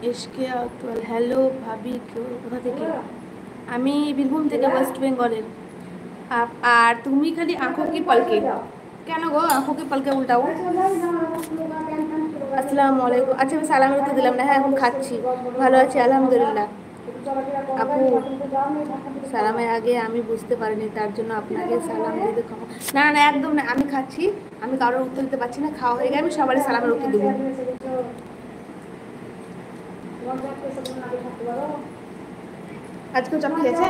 SK আউতওয়াল। Hello ভাবি, কোথা থেকে? আমি বীরভূম থেকে, ওয়েস্ট বেঙ্গলের। আর তুমি খালি আঁখো কি পলকে, কেন গো আঁখো কি পলকে উল্টাও? আসসালামু আলাইকুম। আচ্ছা আমি সালামের উত্তর দিলাম না। হ্যাঁ এখন খাচ্ছি, ভালো আছি আলহামদুলিল্লাহ। আপু সালামের আগে আমি বুঝতে পারিনি, তার জন্য আপনাকে সালাম দিতে ক্ষমা। না না একদম না, আমি খাচ্ছি, আমি কারোর উত্তর দিতে পারছি না, খাওয়া হয়ে গেলে আমি সবারই সালামের উত্তর দেবো। আজকে চপ খেয়েছে?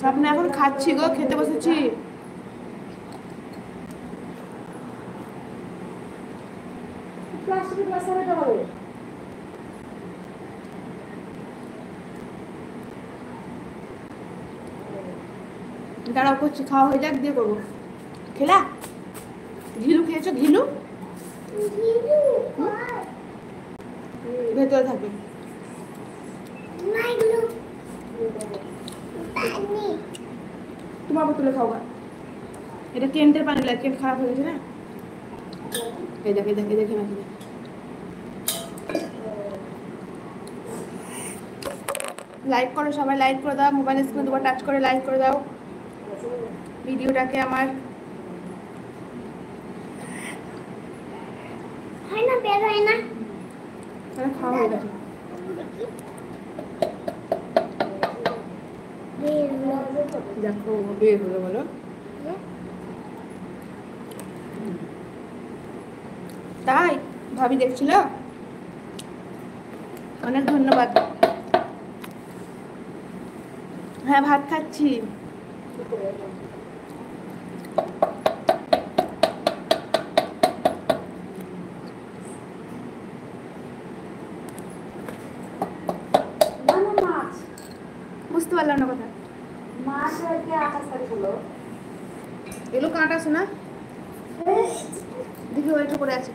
স্বপ্নে এখন খাচ্ছি গো, খেতে বসেছি। দাঁড়াও করছি, খাওয়া হয়ে যাক দিয়ে করবো। খেলা ঘিলু খেয়েছো? ঘিলু ভেতরে থাকবে। তোমার বোতলে খাও গা। এটা কেন্টের পানি লাগে, কেন্ট খারাপ হয়ে গেছে না। এই দেখে দেখে দেখে না, লাইক করো সবাই, লাইক করে দাও, মোবাইল স্ক্রিনে দুবার টাচ করে লাইক করে দাও ভিডিওটাকে আমার। হয় না, বের হয় না। খাওয়া হয়ে গেছে। দেখো বের হলো বলো। তাই ভাবি দেখছিল, অনেক ধন্যবাদ। হ্যাঁ ভাত খাচ্ছি। বুঝতে পারলাম না কথা। এগুলো কাঁটা আছে না, দেখি ওইটা করে আছে।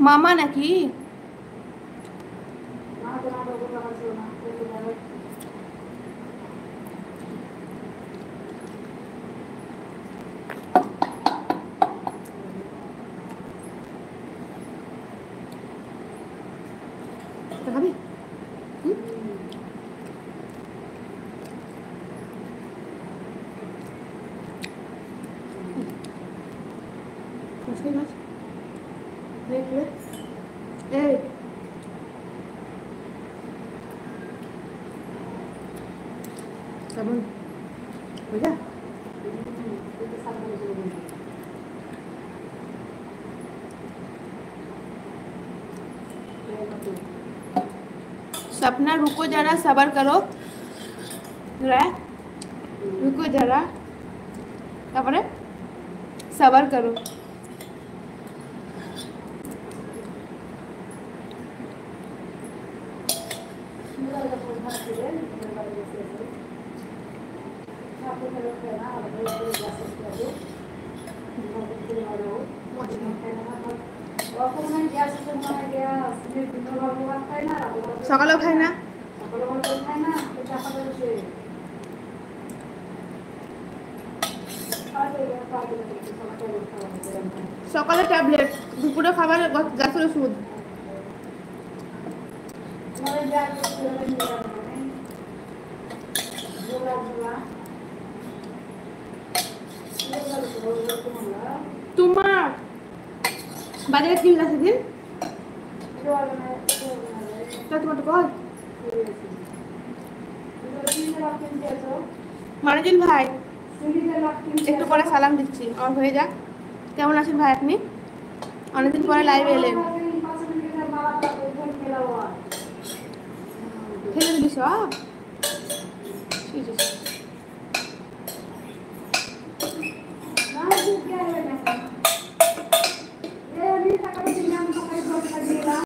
মামা নাকি? খাবি? এই সাবন বুঝা सपना रुको जरा सबर करो, रुको जरा তারপরে সবার করো। সকালেও খাই না, সকালে ট্যাবলেট, দুপুরে খাবার গাছের ওষুধ। তোমার বাজারে কি আছে দিন তোমার তো কল মানুষজন ভাই একটু পরে সালাম দিচ্ছি, আমার হয়ে যাক। কেমন আছেন ভাই আপনি? অনেকদিন পরে লাইভে এলেন। খেলে দিবি সব